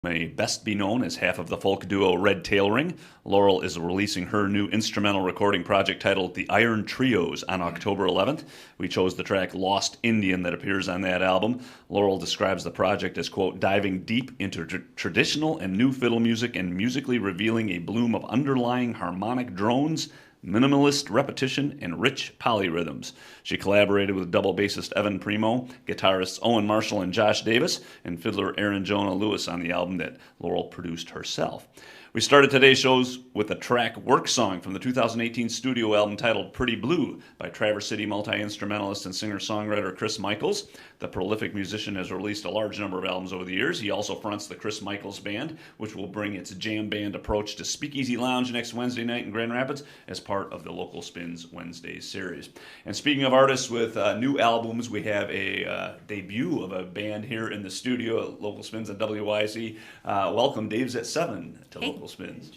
May best be known as half of the folk duo Red Tail Ring. Laurel is releasing her new instrumental recording project titled The Iron Trios on October 11th. We chose the track Lost Indian that appears on that album. Laurel describes the project as, quote, diving deep into traditional and new fiddle music and musically revealing a bloom of underlying harmonic drones, minimalist repetition, and rich polyrhythms. She collaborated with double bassist Evan Primo, guitarists Owen Marshall and Josh Davis, and fiddler Aaron Jonah Lewis on the album that Laurel produced herself. We started today's shows with the track Work Song from the 2018 studio album titled Pretty Blue by Traverse City multi-instrumentalist and singer-songwriter Chris Michaels. The prolific musician has released a large number of albums over the years. He also fronts the Chris Michaels Band, which will bring its jam band approach to Speakeasy Lounge next Wednesday night in Grand Rapids as part of the Local Spins Wednesdays series. And speaking of artists with new albums, we have a debut of a band here in the studio at Local Spins at WYCE. Welcome, Dave's at 7 to Local Spins.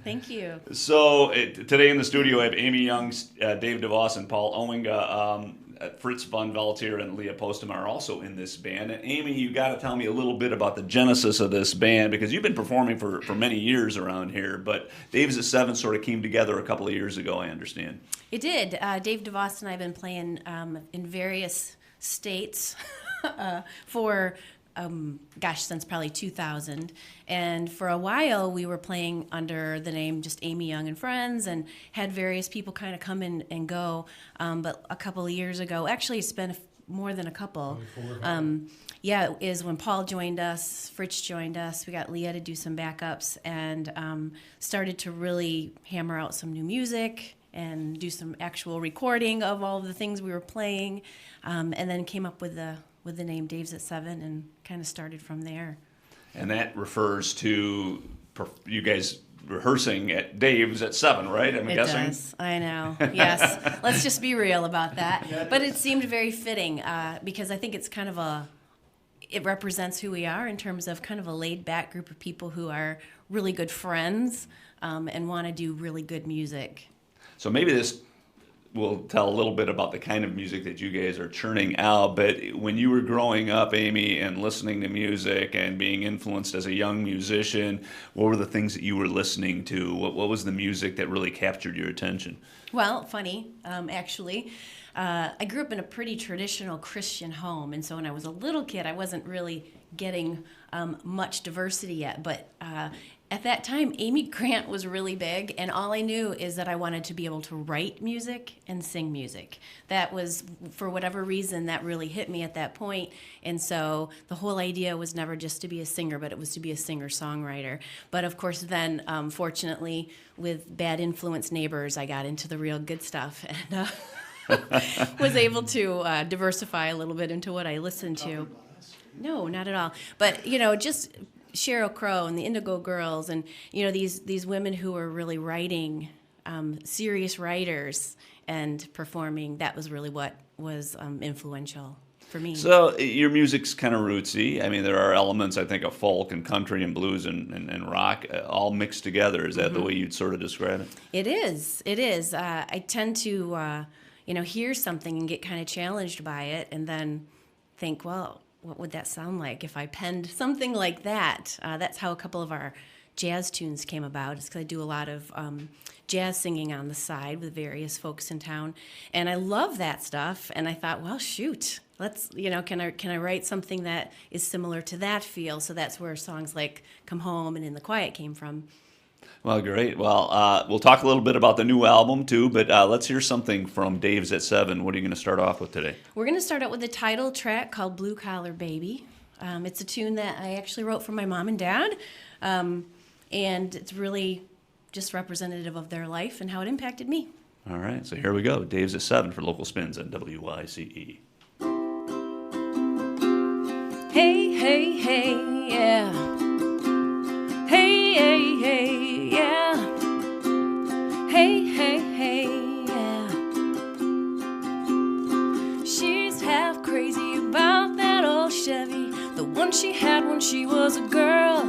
Thank you. So today in the studio I have Amy Young, Dave DeVos, and Paul Owenga. Fritz von Veltier and Leah Postema are also in this band. And Amy, you got to tell me a little bit about the genesis of this band, because you've been performing for many years around here, but Dave's at 7 sort of came together a couple of years ago, I understand. It did. Dave DeVos and I have been playing in various states for since probably 2000. And for a while, we were playing under the name just Amy Young and Friends and had various people kind of come in and go. But a couple of years ago, actually it's been more than a couple. Is when Paul joined us, Fritz joined us. We got Leah to do some backups and started to really hammer out some new music and do some actual recording of all of the things we were playing, and then came up with the name Dave's at 7 and kind of started from there. And that refers to you guys rehearsing at Dave's at 7, right? I'm guessing? It does. I know. Yes. Let's just be real about that. But it seemed very fitting because I think it's kind of it represents who we are in terms of kind of a laid-back group of people who are really good friends and want to do really good music. So maybe this will tell a little bit about the kind of music that you guys are churning out. But when you were growing up, Amy, and listening to music and being influenced as a young musician, what were the things that you were listening to? What was the music that really captured your attention? Well, funny, actually. I grew up in a pretty traditional Christian home, and so when I was a little kid, I wasn't really getting much diversity yet. But at that time, Amy Grant was really big, and all I knew is that I wanted to be able to write music and sing music. That was, for whatever reason, that really hit me at that point. And so the whole idea was never just to be a singer, but it was to be a singer-songwriter. But of course, then, fortunately, with bad influence neighbors, I got into the real good stuff and was able to diversify a little bit into what I listened to. No, not at all. But, just Sheryl Crow and the Indigo Girls and, these women who were really writing, serious writers and performing, that was really what was influential for me. So your music's kind of rootsy. I mean, there are elements, I think, of folk and country and blues and rock all mixed together. Is that the way you'd sort of describe it? It is. It is. I tend to, hear something and get kind of challenged by it and then think, well, what would that sound like if I penned something like that? That's how a couple of our jazz tunes came about. It's because I do a lot of jazz singing on the side with various folks in town, and I love that stuff. And I thought, well, shoot, let's, can I write something that is similar to that feel? So that's where songs like "Come Home" and "In the Quiet" came from. Well, great. Well, we'll talk a little bit about the new album, too, but let's hear something from Dave's at 7. What are you going to start off with today? We're going to start out with the title track called "Blue Collar Baby." It's a tune that I actually wrote for my mom and dad, and it's really just representative of their life and how it impacted me. All right, so here we go. Dave's at 7 for Local Spins at WYCE. Hey, hey, hey, yeah. Hey, hey, hey, yeah. Hey, hey, hey, yeah. She's half crazy about that old Chevy, the one she had when she was a girl.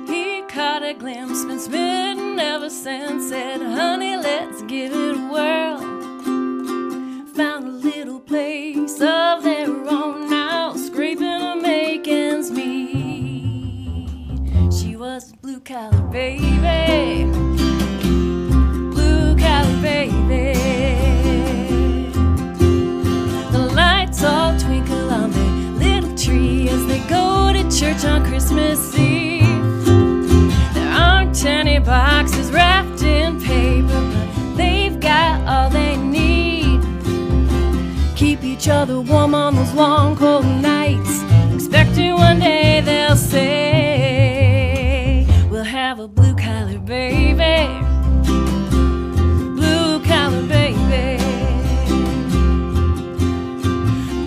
He caught a glimpse, been smitten ever since, said, honey, let's give it a whirl. Found a little place of their own now, scraping and making ends meet. just a blue collar baby. Blue collar baby. The lights all twinkle on their little tree as they go to church on Christmas Eve. There aren't any boxes wrapped in paper, but they've got all they need. Keep each other warm on those long cold nights, expecting one day they'll say, we'll have a blue collar baby. Blue collar baby.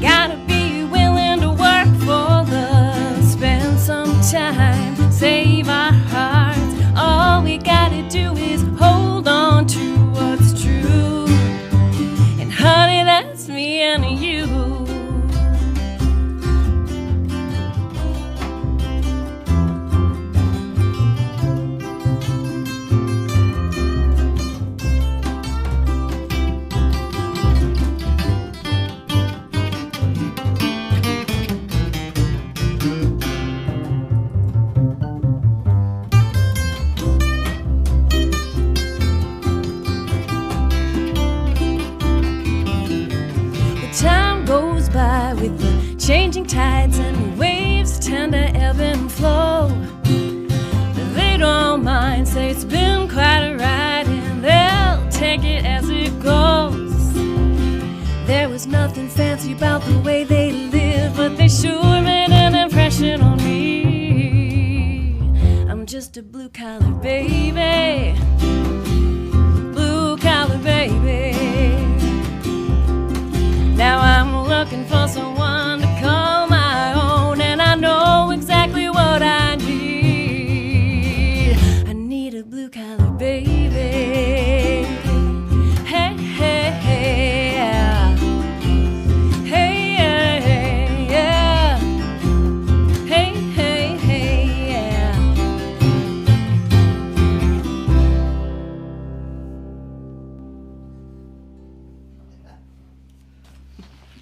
Gotta be willing to work for love, spend some time, save our hearts. All we gotta do is hold on to what's true. And honey, that's me and you. Time goes by with the changing tides, and waves tend to ebb and flow. But they don't mind, say it's been quite a ride, and they'll take it as it goes. There was nothing fancy about the way they lived, but they sure made an impression on me. I'm just a blue collar baby. Blue collar baby. Now I'm looking for someone to call my own, and I know exactly what I need. I need a blue collar baby. Hey, hey, hey, yeah. Hey, yeah, yeah. Hey, hey, hey, yeah.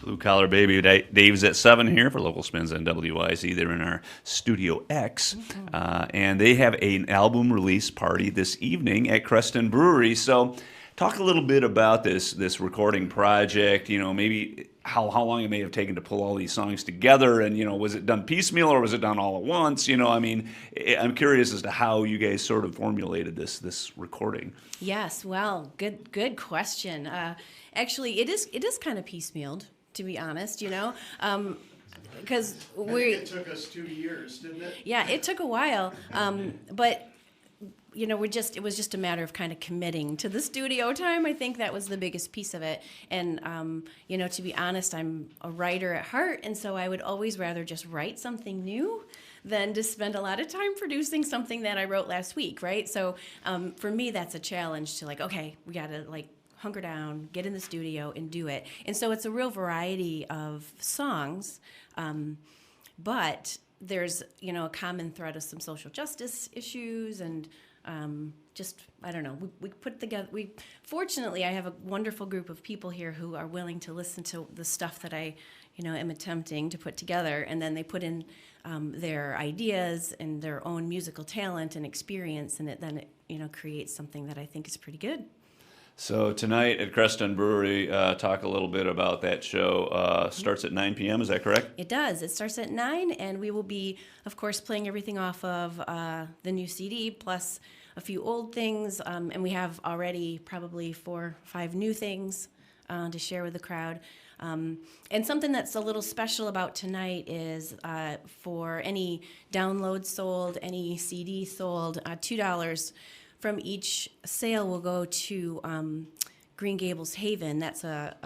Blue Collar Baby. Dave's at 7 here for Local Spins on WYCE. They're in our Studio X. And they have an album release party this evening at Creston Brewery. So talk a little bit about this recording project, maybe how long it may have taken to pull all these songs together, and, was it done piecemeal or was it done all at once? I'm curious as to how you guys sort of formulated this recording. Yes, well, good question. Actually, it is kind of piecemealed, to be honest, because it took us 2 years, didn't it? Yeah, it took a while, but it was just a matter of kind of committing to the studio time. I think that was the biggest piece of it. And to be honest, I'm a writer at heart, and so I would always rather just write something new than to spend a lot of time producing something that I wrote last week, right? So for me, that's a challenge to okay, we got to hunker down, get in the studio, and do it. And so it's a real variety of songs, but there's a common thread of some social justice issues and I don't know. We put together. Fortunately, I have a wonderful group of people here who are willing to listen to the stuff that I am attempting to put together, and then they put in their ideas and their own musical talent and experience, and it creates something that I think is pretty good. So tonight at Creston Brewery, talk a little bit about that show. Starts at 9 p.m., is that correct? It does. It starts at 9, and we will be, of course, playing everything off of the new CD, plus a few old things, and we have already probably 4 or 5 new things to share with the crowd. And something that's a little special about tonight is for any download sold, any CD sold, $2 from each sale will go to Green Gables Haven. That's a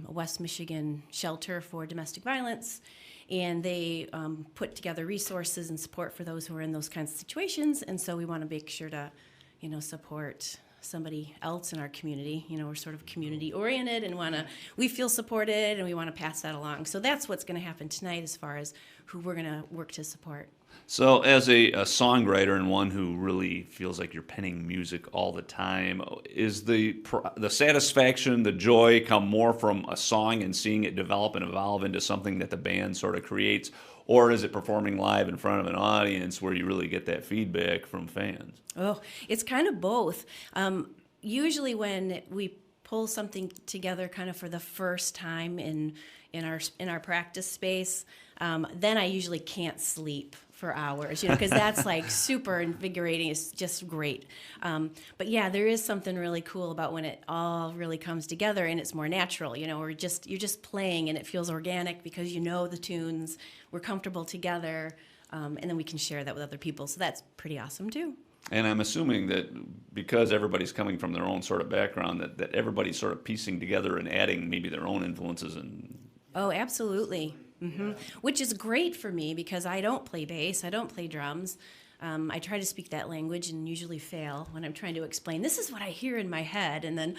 West Michigan shelter for domestic violence. And they put together resources and support for those who are in those kinds of situations. And so we want to make sure to, support somebody else in our community. We're sort of community oriented and we feel supported and we want to pass that along. So that's what's going to happen tonight as far as who we're going to work to support. So, as a songwriter and one who really feels like you're penning music all the time, is the satisfaction, the joy come more from a song and seeing it develop and evolve into something that the band sort of creates, or is it performing live in front of an audience where you really get that feedback from fans? Oh, it's kind of both. Usually, when we pull something together, kind of for the first time in our practice space, then I usually can't sleep for hours, because that's like super invigorating. It's just great. But yeah, there is something really cool about when it all really comes together and it's more natural, or you're just playing and it feels organic because you know the tunes, we're comfortable together, and then we can share that with other people. So that's pretty awesome too. And I'm assuming that because everybody's coming from their own sort of background, that everybody's sort of piecing together and adding maybe their own influences and. Oh, absolutely. Mm-hmm. Which is great for me because I don't play bass, I don't play drums. I try to speak that language and usually fail when I'm trying to explain, this is what I hear in my head. And then,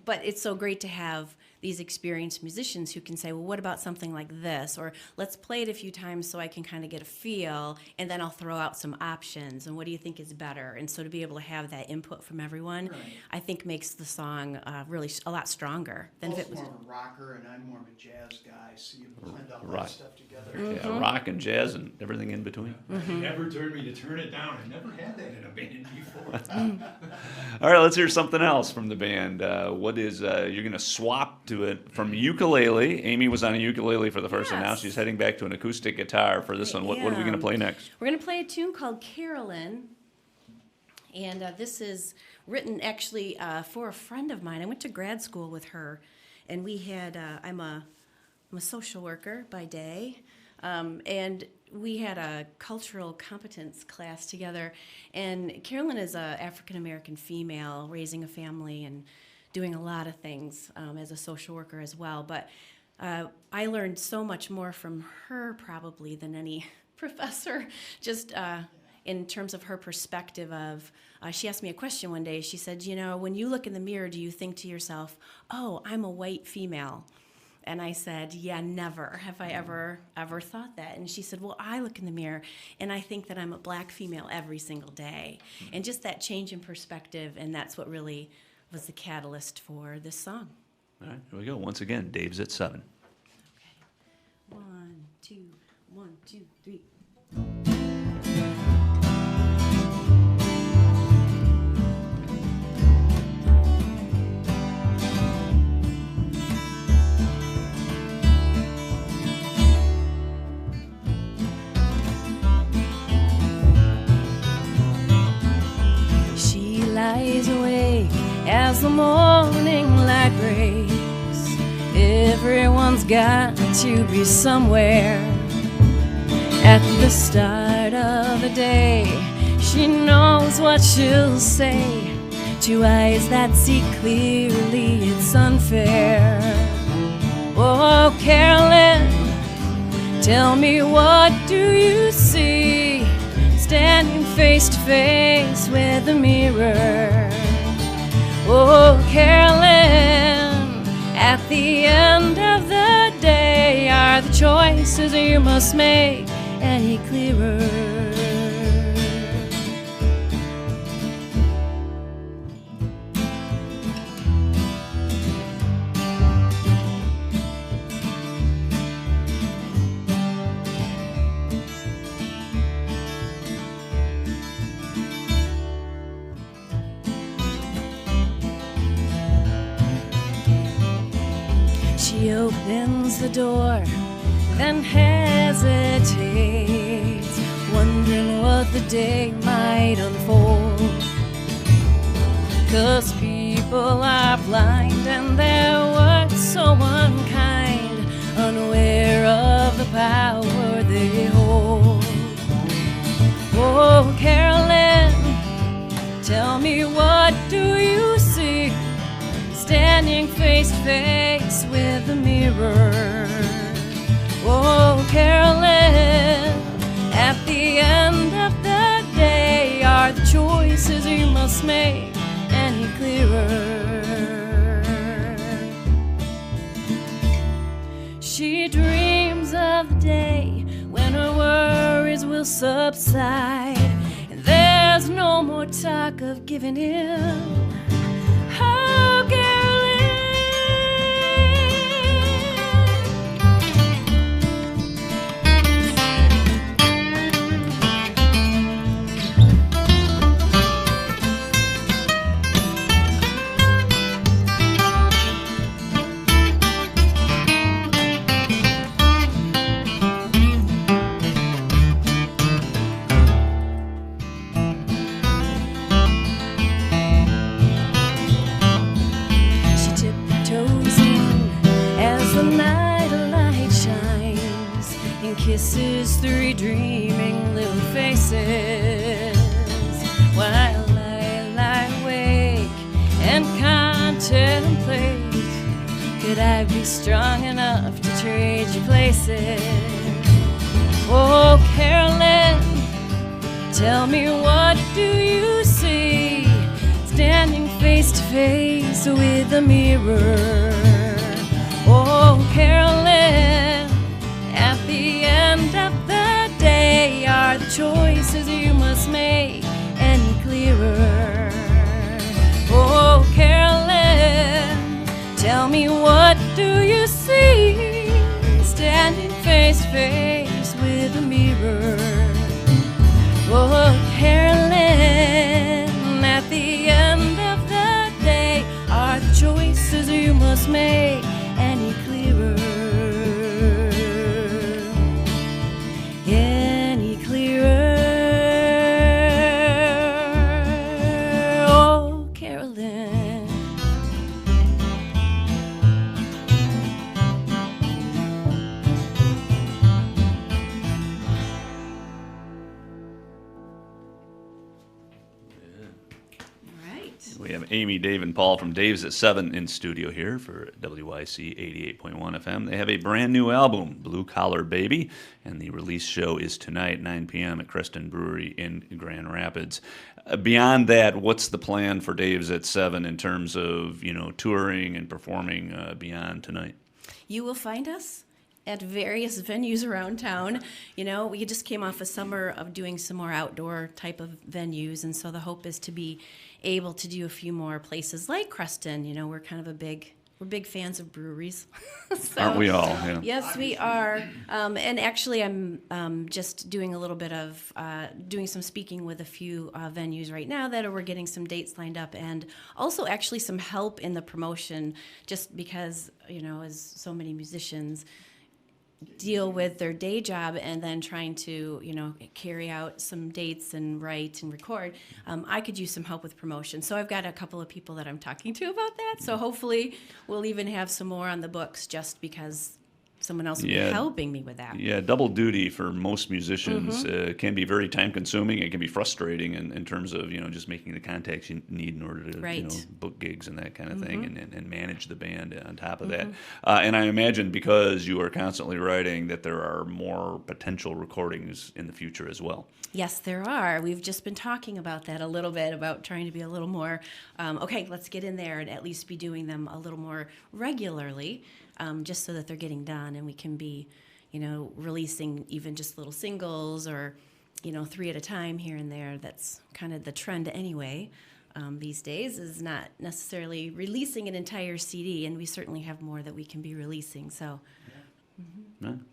but it's so great to have these experienced musicians who can say, well, what about something like this? Or let's play it a few times so I can kind of get a feel, and then I'll throw out some options. And what do you think is better? And so to be able to have that input from everyone, right, I think makes the song really a lot stronger than if it was more of a rocker, and I'm more of a jazz guy, so you blend all Right. that stuff together. Mm-hmm. Yeah, rock and jazz and everything in between. He never told me to turn it down. I never had that in a band before. All right, let's hear something else from the band. What is you're going to swap to it from ukulele? Amy was on a ukulele for the first one. Now Yes. she's heading back to an acoustic guitar for this one. What are we going to play next? We're going to play a tune called Carolyn. And this is written actually for a friend of mine. I went to grad school with her, and we had, I'm a social worker by day, and we had a cultural competence class together. And Carolyn is an African-American female raising a family and doing a lot of things as a social worker as well. But I learned so much more from her probably than any professor, just in terms of her perspective of, she asked me a question one day. She said, when you look in the mirror, do you think to yourself, oh, I'm a white female? And I said, yeah, never have I ever thought that. And she said, well, I look in the mirror and I think that I'm a black female every single day. And just that change in perspective, and that's what really was the catalyst for this song. All right, here we go. Once again, Dave's at 7. Okay. 1, 2, 1, 2, 3. She lies awake as the morning light breaks. Everyone's got to be somewhere at the start of the day. She knows what she'll say to eyes that see clearly it's unfair. Oh, Carolyn, tell me, what do you see standing face to face with the mirror? Oh, Carolyn, at the end of the day, are the choices you must make any clearer? She opens the door, then hesitates, wondering what the day might unfold. 'Cause people are blind and their words so unkind, unaware of the power they hold. Oh, Carolyn, tell me, what do you see standing face to face with the mirror? Oh, Carolyn, at the end of the day, are the choices you must make any clearer? She dreams of the day when her worries will subside, and there's no more talk of giving in. Oh, Carolyn. She tiptoes in as the night light shines and kisses three dreaming little faces, while I lie awake and contemplate, could I be strong enough to trade you places? Oh, Carolyn, tell me, what do you see standing face to face with the mirror? Oh, Carolyn, at the end of the day, are the choices you must make any clearer? Oh, Carolyn, tell me, what do you see standing face to face with the mirror? Oh, Carolyn, at the end of the day, are the choices you must make any clearer? Any clearer? Oh, Carolyn. Right. We have Amy, Dave, and Paul from Dave's at 7 in studio here for WYCE 88.1 FM. They have a brand new album, Blue Collar Baby, and the release show is tonight, 9 p.m. at Creston Brewery in Grand Rapids. Beyond that, what's the plan for Dave's at 7 in terms of, touring and performing beyond tonight? You will find us at various venues around town. We just came off a summer of doing some more outdoor type of venues, and so the hope is to be able to do a few more places like Creston. We're kind of we're big fans of breweries. So, Aren't we all? Yeah. yes, we are. And actually, I'm just doing a little bit of doing some speaking with a few venues right now that we're getting some dates lined up, and also actually some help in the promotion, just because, as so many musicians deal with their day job and then trying to, carry out some dates and write and record, I could use some help with promotion. So I've got a couple of people that I'm talking to about that. So hopefully we'll even have some more on the books, just because someone else will be helping me with that. Yeah, double duty for most musicians can be very time consuming. It can be frustrating in terms of, just making the contacts you need in order to, book gigs and that kind of thing, and manage the band on top of that. And I imagine, because you are constantly writing, that there are more potential recordings in the future as well. Yes, there are. We've just been talking about that a little bit, about trying to be a little more, okay, let's get in there and at least be doing them a little more regularly, just so that they're getting done and we can be, releasing even just little singles or, 3 at a time here and there. That's kind of the trend anyway. These days, is not necessarily releasing an entire CD, and we certainly have more that we can be releasing. So.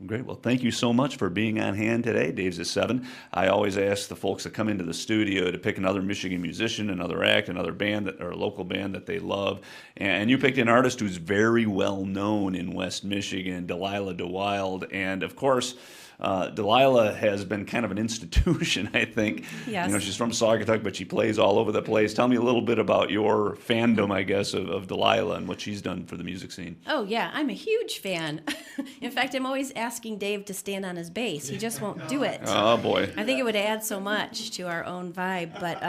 Great. Well, thank you so much for being on hand today. Dave's at 7. I always ask the folks that come into the studio to pick another Michigan musician, another act, another band or a local band that they love. And you picked an artist who's very well known in West Michigan, Delilah DeWild. And of course, Delilah has been kind of an institution, I think. Yes. She's from Saugatuck, but she plays all over the place. Tell me a little bit about your fandom, I guess, of Delilah and what she's done for the music scene. Oh, yeah, I'm a huge fan. In fact, I'm always asking Dave to stand on his bass. He just won't do it. Oh, boy. I think it would add so much to our own vibe. But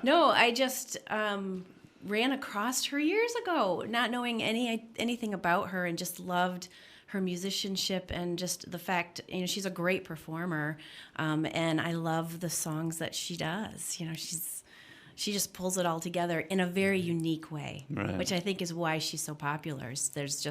no, I just ran across her years ago, not knowing anything about her, and just loved her musicianship and just the fact, she's a great performer, and I love the songs that she does. She just pulls it all together in a very unique way, right, which I think is why she's so popular. There's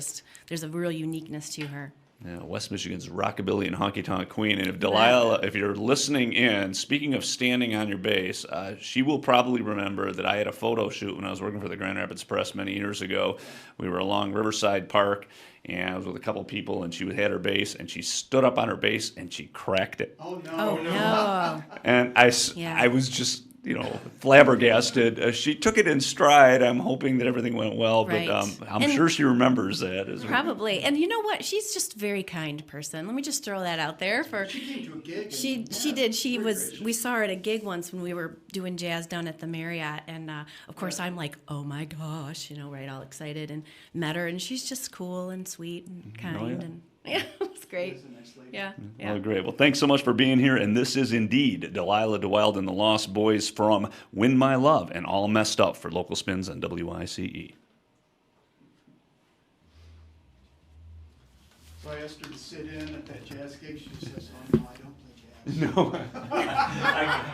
a real uniqueness to her. Yeah, West Michigan's rockabilly and honky tonk queen. And if Delilah, if you're listening in, speaking of standing on your bass, she will probably remember that I had a photo shoot when I was working for the Grand Rapids Press many years ago. We were along Riverside Park, and I was with a couple people, and she had her bass, and she stood up on her bass and she cracked it. Oh, no. Oh, no. And Yeah. I was just, flabbergasted. She took it in stride. I'm hoping that everything went well, Right. but I'm And- sure she remembers that. Probably. And you know what? She's just a very kind person. Let me just throw that out there for She came to a gig. She and- did. She very was. gracious. We saw her at a gig once when we were doing jazz down at the Marriott, and of course I'm like, oh my gosh, right, all excited, and met her, and she's just cool and sweet and kind, yeah. and yeah, it was great. She's a nice lady. Yeah, Well, yeah. great. Well, thanks so much for being here. And this is indeed Delilah DeWild and the Lost Boys from Win My Love and All Messed Up for Local Spins on WYCE. So I asked her to sit in at that jazz gig. She says, oh, no, I don't play jazz. No.